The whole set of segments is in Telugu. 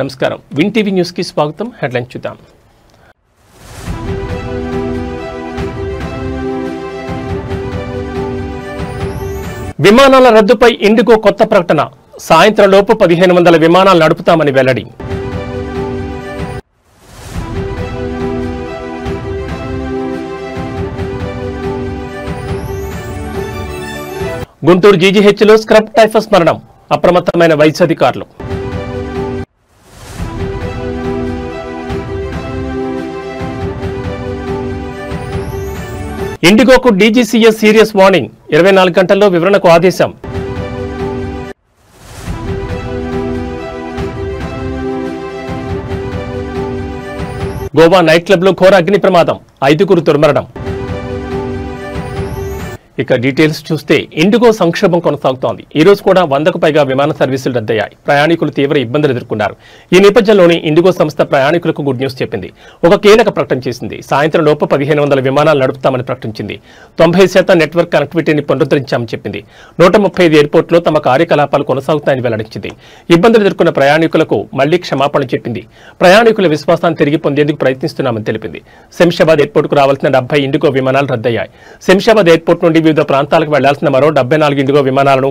నమస్కారం. విన్ టీవీ న్యూస్ కి స్వాగతం. హెడ్లైన్స్ చూద్దాం. విమానాల రద్దుపై ఇండిగో కొత్త ప్రకటన. సాయంత్రం లోపు 1500 విమానాలు నడుపుతామని వెల్లడి. గుంటూరు జీజీహెచ్లో స్క్రబ్ టైఫస్ మరణం. అప్రమత్తమైన వైద్య అధికారులు. ఇండిగోకు డీజీసీఎస్ సీరియస్ వార్నింగ్. 24 గంటల్లో వివరణకు ఆదేశం. గోవా నైట్ క్లబ్లో ఘోర అగ్ని ప్రమాదం. 5గురు దుర్మరణం. ఇక డీటెయిల్స్ చూస్తే ఇండిగో సంక్షోభం కొనసాగుతోంది. ఈ రోజు కూడా 100కు పైగా విమాన సర్వీసులు రద్దయ్యాయి. ప్రయాణికులు తీవ్ర ఇబ్బందులు ఎదుర్కొన్నారు. ఈ నేపథ్యంలోనే ఇండిగో సంస్థ ప్రయాణికులకు గుడ్ న్యూస్ చెప్పింది. ఒక కీలక ప్రకటన చేసింది. సాయంత్రం లోపు 1500 విమానాలు నడుపుతామని ప్రకటించింది. 90% నెట్వర్క్ కనెక్టివిటీని పునరుద్ధరించామని చెప్పింది. 135 ఎయిర్పోర్టులో తమ కార్యకలాపాలు కొనసాగుతాయని వెల్లడించింది. ఇబ్బందులు ఎదుర్కొన్న ప్రయాణికులకు మళ్లీ క్షమాపణ చెప్పింది. ప్రయాణికుల విశ్వాసాన్ని తిరిగి పొందేందుకు ప్రయత్నిస్తున్నామని తెలిపింది. శంషాబాద్ ఎయిర్పోర్టుకు రావాల్సిన 70 ఇండిగో విమానాలు రద్దయ్యాయి. శంషాబాద్ ఎయిర్పోర్ట్ నుండి వివిధ ప్రాంతాలకు వెళ్లాల్సిన మరో 74 ఇండిగో విమానాలను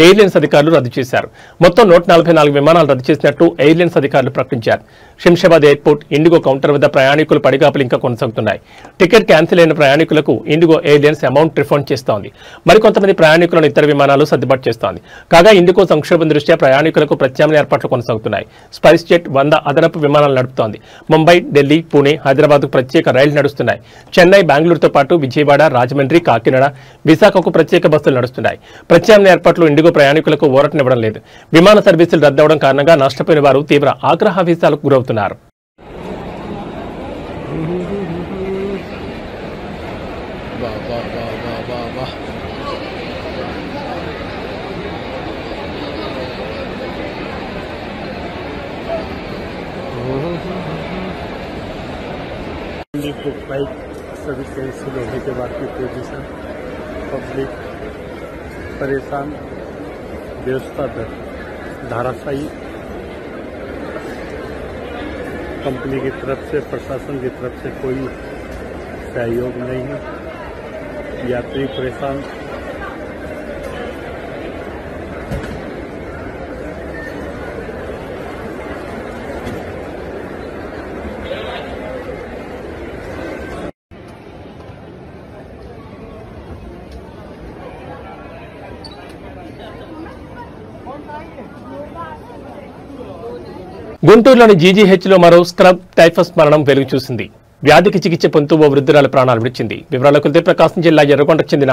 ఎయిర్లైన్స్ అధికారులు రద్దు చేశారు. మొత్తం 144 విమానాలు రద్దు చేసినట్టు ఎయిర్లైన్స్ అధికారులు ప్రకటించారు. శంషాబాద్ ఎయిర్పోర్ట్ ఇండిగో కౌంటర్ వద్ద ప్రయాణికులు పడిగాపులు ఇంకా కొనసాగుతున్నాయి. టికెట్ క్యాన్సిల్ అయిన ప్రయాణికులకు ఇండిగో ఎయిర్లైన్స్ అమౌంట్ రిఫండ్ చేస్తోంది. మరికొంతమంది ప్రయాణికులను ఇతర విమానాలు సర్దుబాటు చేస్తోంది. కాగా ఇండిగో సంక్షోభం దృష్ట్యా ప్రయాణికులకు ప్రత్యామ్నాయ ఏర్పాట్లు కొనసాగుతున్నాయి. స్పైస్ జెట్ 100 అదనపు విమానాలు నడుపుతోంది. ముంబై, ఢిల్లీ, పూణే, హైదరాబాద్కు ప్రత్యేక రైళ్లు నడుస్తున్నాయి. చెన్నై, బెంగళూరుతో పాటు విజయవాడ, రాజమండ్రి, కాకినాడ, విశాఖకు ప్రత్యేక బస్సులు నడుస్తున్నాయి. ప్రత్యామ్నాయ ఏర్పాట్లు ఇండిగో ప్రయాణికులకు ఊరటనివ్వడం లేదు. విమాన సర్వీసులు రద్దవడం కారణంగా నష్టపోయిన వారు తీవ్ర ఆగ్రహావేశాలకు గురవుతున్నారు. फ्लाइट सर्विस कैंसिल होने के बाद की पोजीशन पब्लिक परेशान, व्यवस्था धाराशायी, कंपनी की तरफ से, प्रशासन की तरफ से कोई सहयोग नहीं है, यात्री परेशान। గుంటూరులోని జీజీహెచ్లో మరో స్క్రబ్ టైఫస్ మరణం వెలుగు చూసింది. వ్యాధికి చికిత్స పొందుతూ ఓ వృద్ధురాల ప్రాణాలు విడిచింది. వివరాలకు వెళ్తే ప్రకాశం జిల్లా ఎర్రగొండకు చెందిన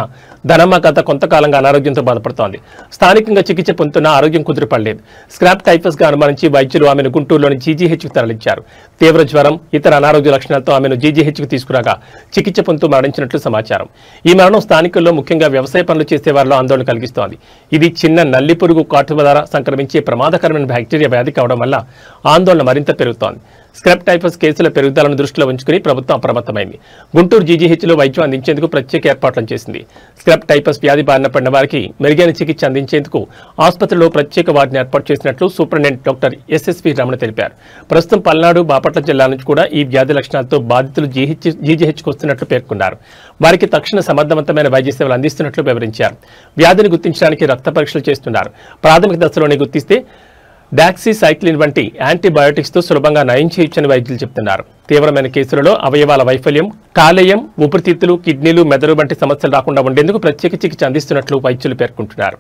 ధనమ్మ గత కొంతకాలంగా అనారోగ్యంతో బాధపడుతోంది. స్థానికంగా చికిత్స పొందుతున్న ఆరోగ్యం కుదురుపడలేదు. స్క్రాబ్ టైఫస్ గా అనుమానించి వైద్యులు ఆమెను గుంటూరులోని జీజీహెచ్కు తరలించారు. తీవ్ర జ్వరం, ఇతర అనారోగ్య లక్షణాలతో ఆమెను జీజీహెచ్కు తీసుకురాగా చికిత్స పొందుతూ మరణించినట్లు సమాచారం. ఈ మరణం స్థానికుల్లో ముఖ్యంగా వ్యవసాయ పనులు చేసే వారిలో ఆందోళన కలిగిస్తోంది. ఇది చిన్న నల్లి పురుగు కాటు ద్వారా సంక్రమించే ప్రమాదకరమైన బ్యాక్టీరియా వ్యాధి కావడం వల్ల ఆందోళన మరింత పెరుగుతోంది. స్క్రబ్ టైఫస్ కేసుల పెరుగుదలను దృష్టిలో ఉంచుకుని ప్రభుత్వం అప్రమత్తమైంది. గుంటూరు జీజీహెచ్లో వైద్యం అందించేందుకు ప్రత్యేక ఏర్పాట్లను చేసింది. స్క్రబ్ టైఫస్ వ్యాధి బారిన పడిన వారికి మెరుగైన చికిత్స అందించేందుకు ఆసుపత్రిలో ప్రత్యేక వార్డును ఏర్పాటు చేసినట్లు సూపరింటెండెంట్ డాక్టర్ ఎస్ఎస్వి రమణ తెలిపారు. ప్రస్తుతం పల్నాడు, బాపట్ల జిల్లా నుంచి కూడా ఈ వ్యాధి లక్షణాలతో బాధితులు జీజీహెచ్కు వస్తున్నట్లు పేర్కొన్నారు. వారికి తక్షణ సమర్థవంతమైన వైద్య సేవలు అందిస్తున్నట్లు వివరించారు. వ్యాధిని గుర్తించడానికి రక్త పరీక్షలు చేస్తున్నారు. ప్రాథమిక దశలోనే గుర్తిస్తే డాక్సీసైక్లిన్ వంటి యాంటీబయోటిక్స్ తో సులభంగా నయం చేయొచ్చని వైద్యులు చెబుతున్నారు. తీవ్రమైన కేసులలో అవయవాల వైఫల్యం, కాలేయం, ఊపిరితిత్తులు, కిడ్నీలు, మెదడు వంటి సమస్యలు రాకుండా ఉండేందుకు ప్రత్యేక చికిత్స అందిస్తున్నట్లు వైద్యులు పేర్కొంటున్నారు.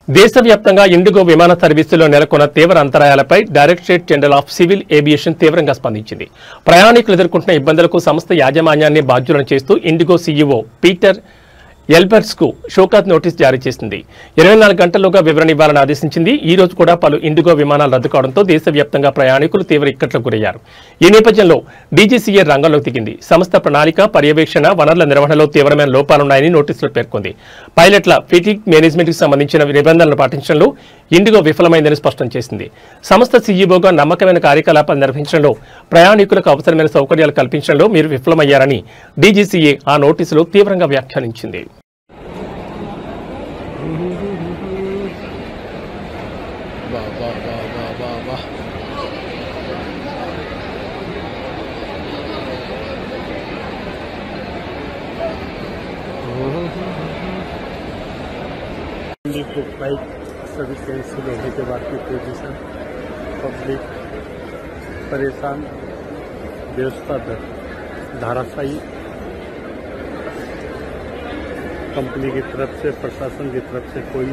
దేశవ్యాప్తంగా ఇండిగో విమాన సర్వీసులో నెలకొన్న తీవ్ర అంతరాయాలపై Directorate General of Civil Aviation తీవ్రంగా స్పందించింది. ప్రయాణికులు ఎదుర్కొంటున్న ఇబ్బందులకు సంస్థ యాజమాన్యాన్ని బాధ్యులను చేస్తూ ఇండిగో సీఈఓ పీటర్ ఎల్బర్ట్స్ కు షోకాజ్ నోటీస్ జారీ చేసింది. 24 గంటల్లోగా వివరణ ఇవ్వాలని ఆదేశించింది. ఈ రోజు కూడా పలు ఇండిగో విమానాలు రద్దు కావడంతో దేశవ్యాప్తంగా ప్రయాణికులు తీవ్ర ఇక్కట్లకు గురయ్యారు. ఈ నేపథ్యంలో డీజీసీఏ రంగంలోకి దిగింది. సంస్థ ప్రణాళిక, పర్యవేక్షణ, వనరుల నిర్వహణలో తీవ్రమైన లోపాలున్నాయని నోటీసులో పేర్కొంది. పైలట్ల ఫిటిక్ మేనేజ్మెంట్ కి సంబంధించిన నిబంధనలు పాటించడంలో ఇండిగో విఫలమైందని స్పష్టం చేసింది. సంస్థ సీఈఓగా నమ్మకమైన కార్యకలాపాలు నిర్వహించడంలో, ప్రయాణికులకు అవసరమైన సౌకర్యాలు కల్పించడంలో మీరు విఫలమయ్యారని డీజీసీఏ ఆ నోటీసులో తీవ్రంగా వ్యాఖ్యానించింది. फ्लाइट सर्विस कैंसिल होने के बाद की पोजीशन, पब्लिक परेशान, व्यवस्था धाराशायी, कंपनी की तरफ से, प्रशासन की तरफ से कोई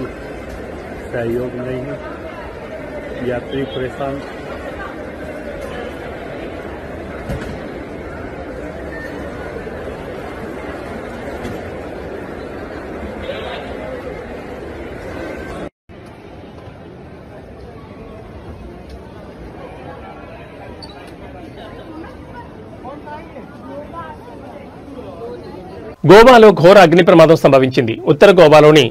सहयोग नहीं है, यात्री परेशान। గోవాలో ఘోర అగ్ని ప్రమాదం సంభవించింది. ఉత్తర గోవాలోని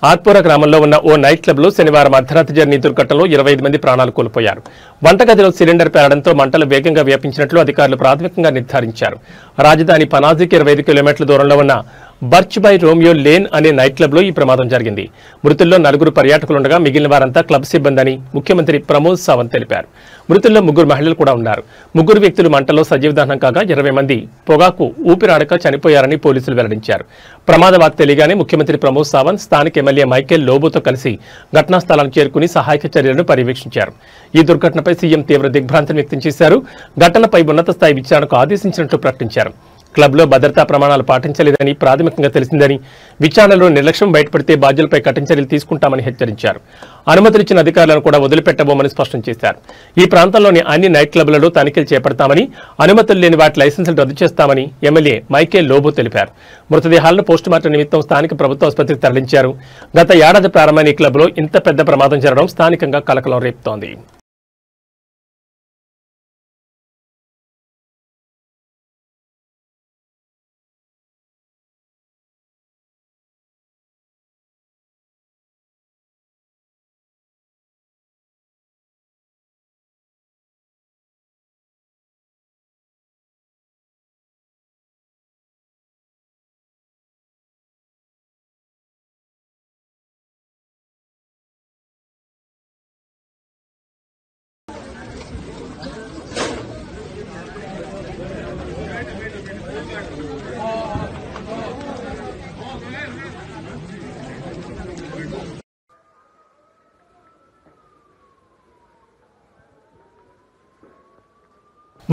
ఆర్పురా గ్రామంలో ఉన్న ఓ నైట్ క్లబ్ లో శనివారం అర్ధరాత్రి జరిగిన దుర్ఘటనలో 25 మంది ప్రాణాలు కోల్పోయారు. వంటగదిలో సిలిండర్ పేలడంతో మంటలు వేగంగా వ్యాపించినట్లు అధికారులు ప్రాథమికంగా నిర్ధారించారు. రాజధాని పనాజీకి 25 కిలోమీటర్ల దూరంలో ఉన్న బర్చ్ బై రోమియో లేన్ అనే నైట్ క్లబ్ లో ఈ ప్రమాదం జరిగింది. మృతుల్లో 4 పర్యాటకులుండగా మిగిలిన వారంతా క్లబ్ సిబ్బందని ముఖ్యమంత్రి ప్రమోద్ సావంత్ తెలిపారు. మృతుల్లో 3 మహిళలు కూడా ఉన్నారు. 3 వ్యక్తులు మంటల్లో సజీవదహనం కాగా 20 మంది పొగాకు ఊపిరాడక చనిపోయారని పోలీసులు వెల్లడించారు. ప్రమాద వార్త తెలియగానే ముఖ్యమంత్రి ప్రమోద్ సావంత్ స్థానిక ఎమ్మెల్యే మైకేల్ లోబోతో కలిసి ఘటనా స్థలానికి చేరుకుని సహాయక చర్యలను పర్యవేక్షించారు. ఈ దుర్ఘటనపై సీఎం తీవ్ర దిగ్భ్రాంతిని వ్యక్తం చేశారు. ఘటనపై ఉన్నత స్థాయి విచారణకు ఆదేశించినట్లు ప్రకటించారు. క్లబ్లో భద్రతా ప్రమాణాలు పాటించలేదని ప్రాథమికంగా తెలిసిందని, విచారణలో నిర్లక్ష్యం బయటపడితే బాధ్యులపై కఠిన చర్యలు తీసుకుంటామని హెచ్చరించారు. అనుమతులిచ్చిన అధికారులను కూడా వదిలిపెట్టబోమని స్పష్టం చేశారు. ఈ ప్రాంతంలోని అన్ని నైట్ క్లబ్లలో తనిఖీలు చేపడతామని, అనుమతులు లేని వాటి లైసెన్సులు రద్దు చేస్తామని ఎమ్మెల్యే మైకేల్ లోబో తెలిపారు. మృతదేహాలను పోస్టుమార్టం నిమిత్తం స్థానిక ప్రభుత్వ ఆసుపత్రికి తరలించారు. గత ఏడాది ప్రారంభమైన ఈ క్లబ్లో ఇంత పెద్ద ప్రమాదం జరగడం స్థానికంగా కలకలం రేపుతోంది.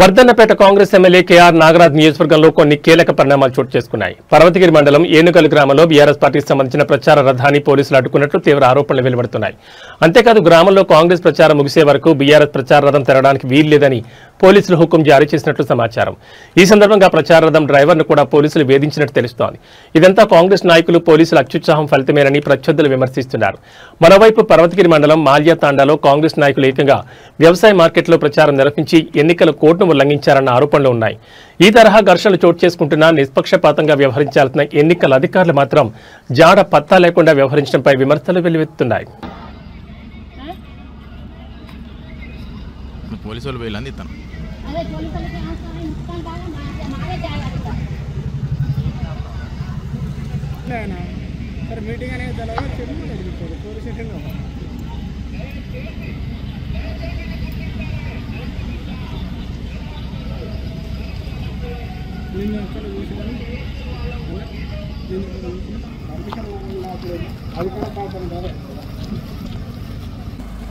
వర్ధన్నపేట కాంగ్రెస్ ఎమ్మెల్యే కేఆర్ నాగరాజ్ నియోజకవర్గంలో కొన్ని కీలక పరిణామాలు చోటు చేసుకున్నాయి. పర్వతగిరి మండలం ఏనుగల్ గ్రామంలో బీఆర్ఎస్ పార్టీకి సంబంధించిన ప్రచార రథాన్ని పోలీసులు అడ్డుకున్నట్లు తీవ్ర ఆరోపణలు వెలువడుతున్నాయి. అంతేకాదు గ్రామంలో కాంగ్రెస్ ప్రచారం ముగిసే వరకు బీఆర్ఎస్ ప్రచార రథం తెరవడానికి వీల్లేదని పోలీసులు హుకుం జారీ చేసినట్లు సమాచారం. ఈ సందర్భంగా ప్రచార రథం డ్రైవర్ను కూడా పోలీసులు వేధించినట్టు తెలుస్తోంది. ఇదంతా కాంగ్రెస్ నాయకులు, పోలీసుల అత్యుత్సాహం ఫలితమేనని ప్రత్యర్థులు విమర్శిస్తున్నారు. మరోవైపు పర్వతగిరి మండలం మాల్యా తాండాలో కాంగ్రెస్ నాయకులు ఏకంగా వ్యవసాయ మార్కెట్లో ప్రచారం నిర్వహించి ఎన్నికల కోడ్ను ఉల్లంఘించారన్న ఆరోపణలు ఉన్నాయి. ఈ తరహా ఘర్షణలు చోటు చేసుకుంటున్నా నిష్పక్షపాతంగా వ్యవహరించాల్సిన ఎన్నికల అధికారులు మాత్రం జాడ పత్తా లేకుండా వ్యవహరించడంపై విమర్శలు వెల్లువెత్తుతున్నాయి.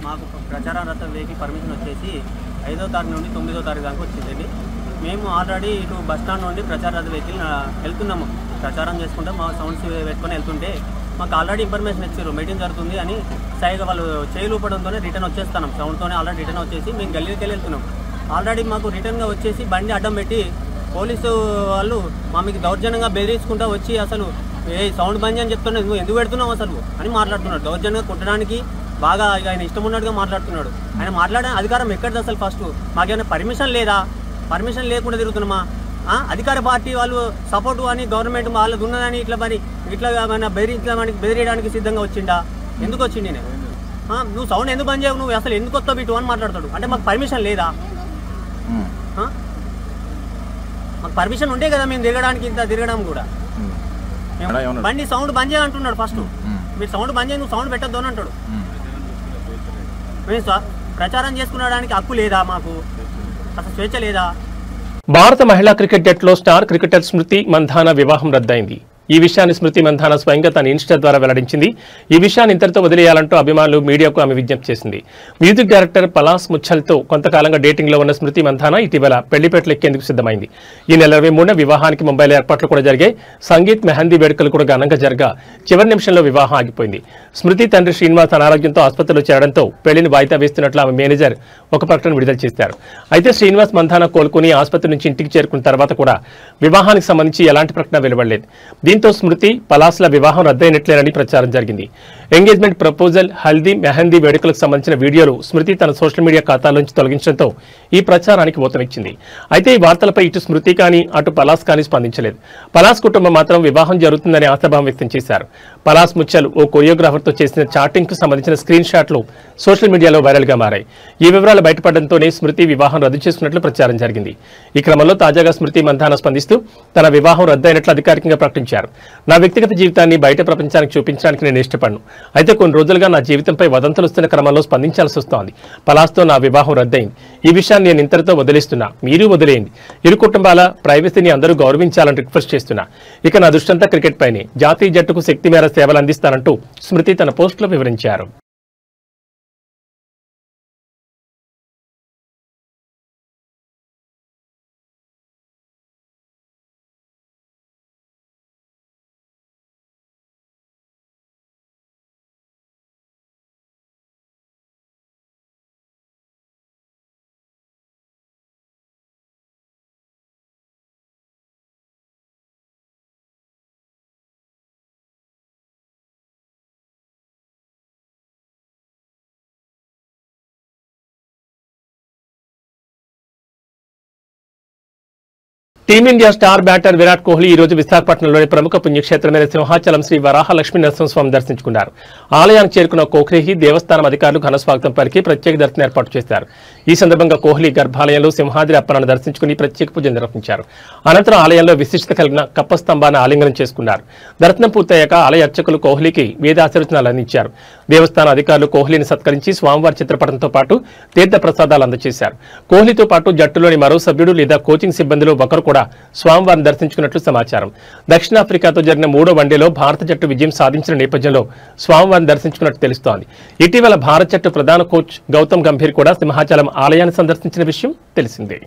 మాకు ప్రచార రథ వెహికల్ పర్మిషన్ వచ్చేసి 5వ తారీఖు నుండి 9వ తారీఖు దాకా వచ్చిందండి. మేము ఆల్రెడీ ఇటు బస్ స్టాండ్ నుండి ప్రచార రథ వెహికల్ వెళ్తున్నాము, ప్రచారం చేసుకుంటే మా సౌండ్స్ పెట్టుకొని వెళ్తుంటే మాకు ఆల్రెడీ ఇన్ఫర్మేషన్ ఇచ్చారు మీటింగ్ జరుగుతుంది అని సైగా వాళ్ళు చేయలూపడంతోనే రిటర్న్ వచ్చేస్తున్నాం. సౌండ్తోనే ఆల్రెడీ రిటర్న్ వచ్చేసి మేము గల్లీకి వెళ్తున్నాం. ఆల్రెడీ మాకు రిటర్న్గా వచ్చేసి బండి అడ్డం పెట్టి పోలీసు వాళ్ళు మీకు దౌర్జన్యంగా బెదిరించుకుంటూ వచ్చి అసలు సౌండ్ బంద్ అని చెప్తున్నా, నువ్వు ఎందుకు పెడుతున్నావు అసలు అని మాట్లాడుతున్నాడు. దౌర్జన్యంగా కొట్టడానికి బాగా ఆయన ఇష్టం ఉన్నట్టుగా మాట్లాడుతున్నాడు. ఆయన మాట్లాడే అధికారం ఎక్కడిది అసలు? ఫస్ట్ మాకేమైనా పర్మిషన్ లేదా? పర్మిషన్ లేకుండా తిరుగుతున్నామా? అధికార పార్టీ వాళ్ళు సపోర్టు అని గవర్నమెంట్ వాళ్ళది ఉన్నదని ఇట్లా ఏమైనా బెదిరియడానికి సిద్ధంగా వచ్చిండా? ఎందుకు వచ్చింది? నేను నువ్వు సౌండ్ ఎందుకు బంద్ చేయవు, నువ్వు అసలు ఎందుకు వస్తావు ఇటు అని మాట్లాడతాడు. అంటే మాకు పర్మిషన్ లేదా? మాకు పర్మిషన్ ఉంటే కదా మేము తిరగడానికి, ఇంత తిరగడం కూడా. బండి సౌండ్ బంద్ చేయ అంటున్నాడు. ఫస్ట్ మీరు సౌండ్ బంద్ చేయ, నువ్వు సౌండ్ పెట్టద్దు అని అంటాడు. మేము ప్రచారం చేసుకునడానికి హక్కు లేదా? మాకు అసలు స్వేచ్ఛ లేదా? భారత మహిళా క్రికెట్ జట్టులో స్టార్ క్రికెటర్ స్మృతి మంధాన వివాహం రద్దయింది. ఈ విషయాన్ని స్మృతి మంధాన స్వయంగా తన ఇన్స్టా ద్వారా వెల్లడించింది. ఈ విషయాన్ని ఇంతటితో వదిలేయాలంటూ అభిమానులు మీడియాకు ఆమె విజ్ఞప్తి చేసింది. మ్యూజిక్ డైరెక్టర్ పలాస్ ముచ్చల్తో కొంతకాలంగా డేటింగ్ లో ఉన్న స్మృతి మంధాన ఇటీవల పెళ్లిపేటలు ఎక్కేందుకు సిద్ధమైంది. ఈ నెల 23న వివాహానికి ముంబైలో ఏర్పాట్లు కూడా జరిగాయి. సంగీత్ మెహందీ వేడుకలు కూడా ఘనంగా జరగా చివరి నిమిషంలో వివాహం ఆగిపోయింది. స్మృతి తండ్రి శ్రీనివాస్ అనారోగ్యంతో ఆసుపత్రిలో చేరడంతో పెళ్లిని వాయిదా వేస్తున్నట్లు ఆమె మేనేజర్ ఒక ప్రకటన విడుదల చేశారు. అయితే శ్రీనివాస్ మంధాన కోలుకుని ఆసుపత్రి నుంచి ఇంటికి చేరుకున్న తర్వాత కూడా వివాహానికి సంబంధించి ఎలాంటి ప్రకటన వెలువడలేదు. దీంతో స్మృతి పలాస్ల వివాహం రద్దయినట్లేనని ప్రచారం జరిగింది. ఎంగేజ్మెంట్ ప్రపోజల్, హల్దీ, మెహందీ వేడుకలకు సంబంధించిన వీడియోలు స్మృతి తన సోషల్ మీడియా ఖాతాలోంచి తొలగించడంతో ఈ ప్రచారానికి ఊతమిచ్చింది. అయితే ఈ వార్తలపై ఇటు స్మృతి కానీ అటు పలాస్ కానీ స్పందించలేదు. పలాస్ కుటుంబం మాత్రం వివాహం జరుగుతుందని ఆశాభావం వ్యక్తం చేశారు. పలాస్ ముచ్చల్ ఓ కొరియోగ్రాఫర్తో చేసిన చాటింగ్ కు సంబంధించిన స్క్రీన్ షాట్లు సోషల్ మీడియాలో వైరల్ గా మారాయి. ఈ వివరాలు బయటపడడంతోనే స్మృతి వివాహం రద్దు చేసుకున్నట్లు ప్రచారం జరిగింది. ఈ క్రమంలో తాజాగా స్మృతి మంధాన స్పందిస్తూ తన వివాహం రద్దయినట్లు అధికారికంగా ప్రకటించారు. నా వ్యక్తిగత జీవితాన్ని బయట ప్రపంచానికి చూపించడానికి నేను ఇష్టపడను. అయితే కొన్ని రోజులుగా నా జీవితంపై వదంతులు వస్తున్న క్రమంలో స్పందించాల్సి వస్తోంది. పలాస్తో నా వివాహం రద్దయింది. ఈ విషయాన్ని నేను ఇంతటితో వదిలేస్తున్నా, మీరు వదిలేయండి. ఇరు కుటుంబాల ప్రైవసీని అందరూ గౌరవించాలని రిక్వెస్ట్ చేస్తున్నా. ఇక నా దృష్టంతా క్రికెట్ పైనే. జాతీయ జట్టుకు శక్తి మేర సేవలు అందిస్తానంటూ స్మృతి తన పోస్టులో వివరించారు. Team India star batter Virat Kohli ఈ రోజు విశాఖపట్నంలోని ప్రముఖ పుణ్యక్షేత్రమైన సింహాచలం శ్రీ వరాహ లక్ష్మీ నరసింహస్వామి దర్శించుకున్నారు. ఆలయానికి చేరుకున్న కోహ్లీ దేవస్థానం అధికారులు ఘనస్వాగతం పలికి ప్రత్యేక దర్శనం ఏర్పాటు చేశారు. ఈ సందర్భంగా కోహ్లీ గర్భాలయంలో సింహాద్రి అప్పన్నను దర్శించుకుని ప్రత్యేక పూజలు నిర్వహించారు. అనంతరం ఆలయంలో విశిష్టత కలిగిన కప్ప స్తంభాన్ని ఆలింగనం చేసుకున్నారు. దర్శనం పూర్తయ్యాక ఆలయ అర్చకులు కోహ్లీకి వేదాశీర్వచనాలు అందించారు. దేవస్థాన అధికారులు కోహ్లీని సత్కరించి స్వామివారి చిత్రపటంతో పాటు తీర్థ ప్రసాదాలు అందజేశారు. కోహ్లీతో పాటు జట్టులోని మరో సభ్యుడు లేదా కోచింగ్ సిబ్బందిలో ఒకరు కూడా స్వామివారిని దర్శించుకున్నట్లు సమాచారం. దక్షిణాఫ్రికాతో జరిగిన 3వ వన్డేలో భారత జట్టు విజయం సాధించిన నేపథ్యంలో స్వామివారిని దర్శించుకున్నట్టు తెలుస్తోంది. ఇటీవల భారత జట్టు ప్రధాన కోచ్ గౌతమ్ గంభీర్ కూడా సింహాచలం ఆలయాన్ని సందర్శించిన విషయం తెలిసిందే.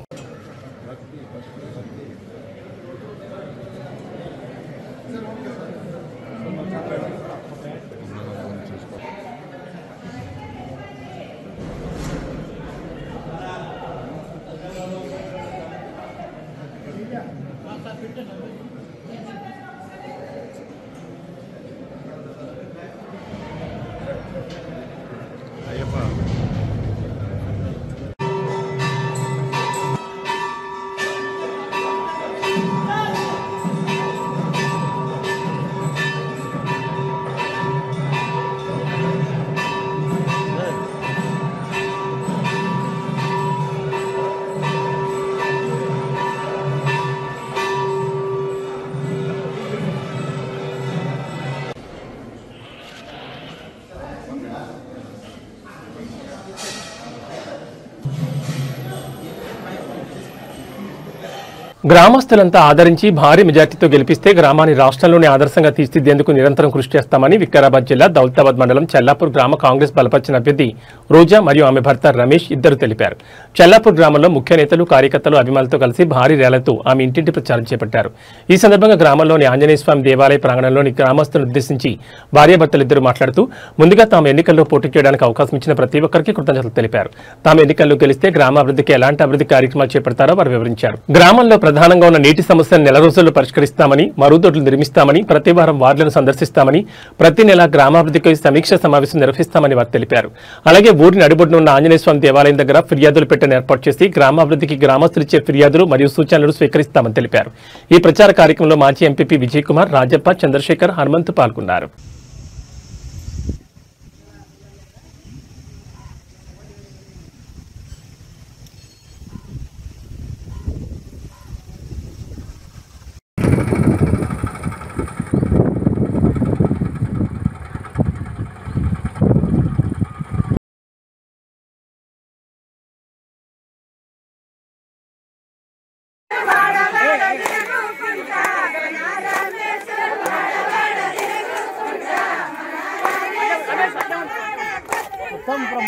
గ్రామస్తులంతా ఆదరించి భారీ మెజార్టీతో గెలిపిస్తే గ్రామాన్ని రాష్ట్రంలోనే ఆదర్శంగా తీర్చిదిద్దేందుకు నిరంతరం కృషి చేస్తామని వికారాబాద్ జిల్లా దౌలతాబాద్ మండలం చెల్లాపూర్ గ్రామ కాంగ్రెస్ బలపరిచిన అభ్యర్థి రోజా మరియు ఆమె భర్త రమేష్ ఇద్దరు తెలిపారు. చెల్లాపూర్ గ్రామంలో ముఖ్య నేతలు కార్యకర్తలు అభిమానులతో కలిసి భారీ ర్యాలీతో ఆమె ఇంటింటి ప్రచారం చేపట్టారు. ఈ సందర్భంగా గ్రామంలోని ఆంజనేయ స్వామి దేవాలయ ప్రాంగణంలోని గ్రామస్తులను ఉద్దేశించి భార్యాభర్తలిద్దరూ మాట్లాడుతూ ముందుగా తాము ఎన్నికల్లో పోటీ చేయడానికి అవకాశం ఇచ్చిన ప్రతి ఒక్కరికి కృతజ్ఞతలు తెలిపారు. తాము ఎన్నికల్లో గెలిస్తే గ్రామాభివృద్ధికి ఎలాంటి అభివృద్ధి కార్యక్రమాలు చేపడతారో వారు వివరించారు. గ్రామంలో ప్రధానంగా ఉన్న నీటి సమస్యను నెల రోజుల్లో పరిష్కరిస్తామని, మరుగుదొడ్లు నిర్మిస్తామని, ప్రతి వారం వార్డులను సందర్శిస్తామని, ప్రతి నెల గ్రామాభివృద్ధికి సమీక్ష సమావేశం నిర్వహిస్తామని వారు తెలిపారు. అలాగే ఊరి నడిబొడ్డున ఉన్న ఆంజనేయ స్వామి దేవాలయం దగ్గర ఫిర్యాదులు పెట్టెను ఏర్పాటు చేసి గ్రామాభివృద్ధికి గ్రామస్తులు ఇచ్చే ఫిర్యాదులు మరియు సూచనలు స్వీకరిస్తామని తెలిపారు. ఈ ప్రచార కార్యక్రమంలో మాజీ ఎంపీపీ విజయ్ కుమార్, రాజప్ప, చంద్రశేఖర్, హనుమంతు పాల్గొన్నారు.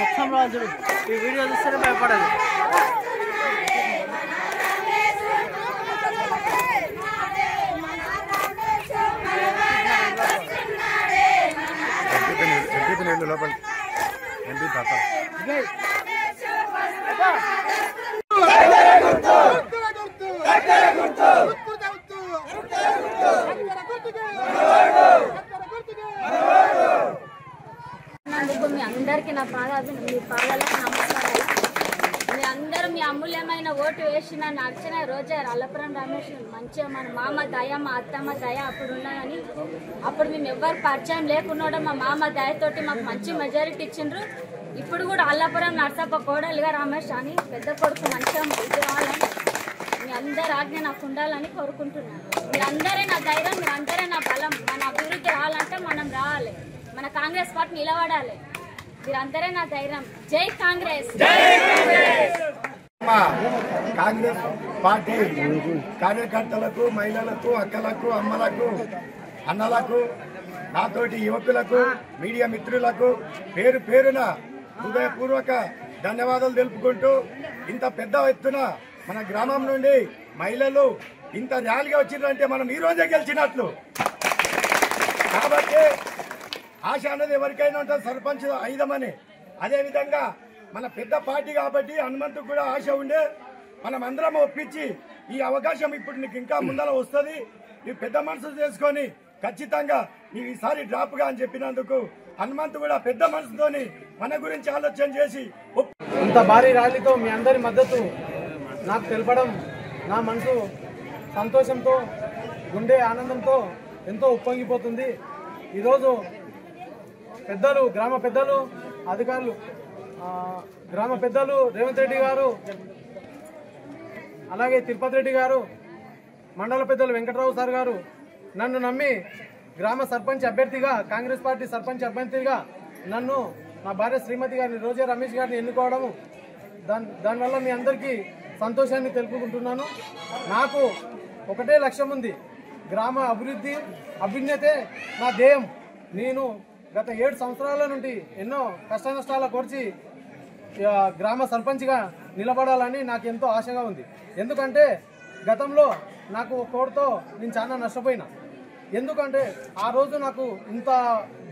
మొత్తం రాజు ఈ వీడియో చూస్తేనే భయపడాలి. మీ అందరికీ నా మీ పాదాలకు నమస్కారాలు. మీ అందరూ మీ అమూల్యమైన ఓటు వేసి నన్ను అర్చన రోజా అల్లపురం రమేష్ మంచిగా మన మామ దయ మా అత్తమ్మ దయ అప్పుడు ఉన్నాయని అప్పుడు మేము ఎవరు పరిచయం లేకున్నాడో మా మామ దయతోటి మాకు మంచి మెజారిటీ ఇచ్చిండ్రు. ఇప్పుడు కూడా అల్లపురం నర్సప్ప కోడలుగా రమేష్ అని పెద్ద కొడుకు మంచిగా ఇది రావాలని మీ అందరి ఆజ్ఞ నాకు ఉండాలని కోరుకుంటున్నాను. మీరందరే నా ధైర్యం, మీరందరే నా బలం. మన అభివృద్ధి రావాలంటే మనం రావాలి, మన కాంగ్రెస్ పార్టీ నిలబడాలి. మీరందరే నా ధైర్యం. జై కాంగ్రెస్. కాంగ్రెస్ పార్టీ కార్యకర్తలకు, మహిళలకు, అక్కలకు, అమ్మలకు, అన్నలకు, నాతోటి యువకులకు, మీడియా మిత్రులకు పేరు పేరున హృదయపూర్వక ధన్యవాదాలు తెలుపుకుంటూ, ఇంత పెద్ద ఎత్తున మన గ్రామం నుండి మహిళలు ఇంత ర్యాలీగా వచ్చిందంటే మనం ఈ రోజే గెలిచినట్లు. కాబట్టి ఆశ అనేది ఎవరికైనా ఉంటుంది, సర్పంచ్ ఐదమని. అదేవిధంగా మన పెద్ద పార్టీ కాబట్టి హనుమంతుకు కూడా ఆశ ఉండే మనం అందరం ఒప్పించి ఈ అవకాశం ఇప్పుడు నీకు ఇంకా ముందర వస్తుంది, నీ పెద్ద మనసు చేసుకొని ఖచ్చితంగా నీవు ఈసారి డ్రాప్గా అని చెప్పినందుకు హనుమంతు కూడా పెద్ద మనసుతోని మన గురించి ఆలోచన చేసి ఇంత భారీ ర్యాలీతో మీ అందరి మద్దతు నాకు తెలపడం నా మనసు సంతోషంతో, గుండె ఆనందంతో ఎంతో ఉప్పొంగిపోతుంది. ఈరోజు పెద్దలు, గ్రామ పెద్దలు, అధికారులు, గ్రామ పెద్దలు రేవంత్ రెడ్డి గారు, అలాగే తిరుపతి రెడ్డి గారు, మండల పెద్దలు వెంకటరావు సార్ గారు నన్ను నమ్మి గ్రామ సర్పంచ్ అభ్యర్థిగా, కాంగ్రెస్ పార్టీ సర్పంచ్ అభ్యర్థిగా నన్ను నా భార్య శ్రీమతి గారిని, రోజా రమేష్ గారిని ఎన్నుకోవడము, దానివల్ల మీ అందరికీ సంతోషాన్ని తెలుపుకుంటున్నాను. నాకు ఒకటే లక్ష్యం ఉంది, గ్రామ అభివృద్ధి, అభ్యున్నతే నా ధ్యేయం. నేను గత 7 సంవత్సరాల నుండి ఎన్నో కష్ట నష్టాల కోర్చి గ్రామ సర్పంచ్గా నిలబడాలని నాకు ఎంతో ఆశగా ఉంది. ఎందుకంటే గతంలో నాకు కోడ్తో నేను చాలా నష్టపోయినా. ఎందుకంటే ఆ రోజు నాకు ఇంత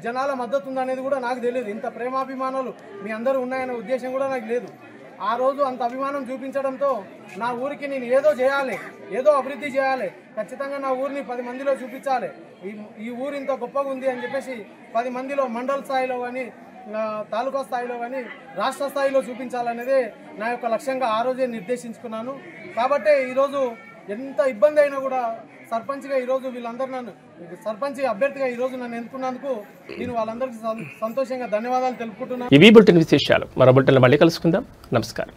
జనాల మద్దతు ఉందనేది కూడా నాకు తెలియదు. ఇంత ప్రేమాభిమానాలు మీ అందరూ ఉన్నాయనే ఉద్దేశం కూడా నాకు లేదు. ఆ రోజు అంత అభిమానం చూపించడంతో నా ఊరికి నేను ఏదో చేయాలి, ఏదో అభివృద్ధి చేయాలి, ఖచ్చితంగా నా ఊరిని 10 మందిలో చూపించాలి, ఈ ఊరు ఇంత గొప్పగా ఉంది అని చెప్పేసి 10 మందిలో మండల స్థాయిలో కానీ, తాలూకా స్థాయిలో కానీ, రాష్ట్ర స్థాయిలో చూపించాలనేదే నా యొక్క లక్ష్యంగా ఆ రోజే నిర్దేశించుకున్నాను. కాబట్టి ఈరోజు ఎంత ఇబ్బంది అయినా కూడా సర్పంచ్గా ఈరోజు వీళ్ళందరూ నన్ను సర్పంచ్ అభ్యర్థిగా ఈరోజు నన్ను ఎన్నుకున్నందుకు నేను వాళ్ళందరికీ సంతోషంగా ధన్యవాదాలు తెలుపుకుంటున్నాను. ఇవి బులెటిన్ విశేషాలు. మరో బులెటిన్లో మళ్ళీ కలుసుకుందాం. నమస్కారం.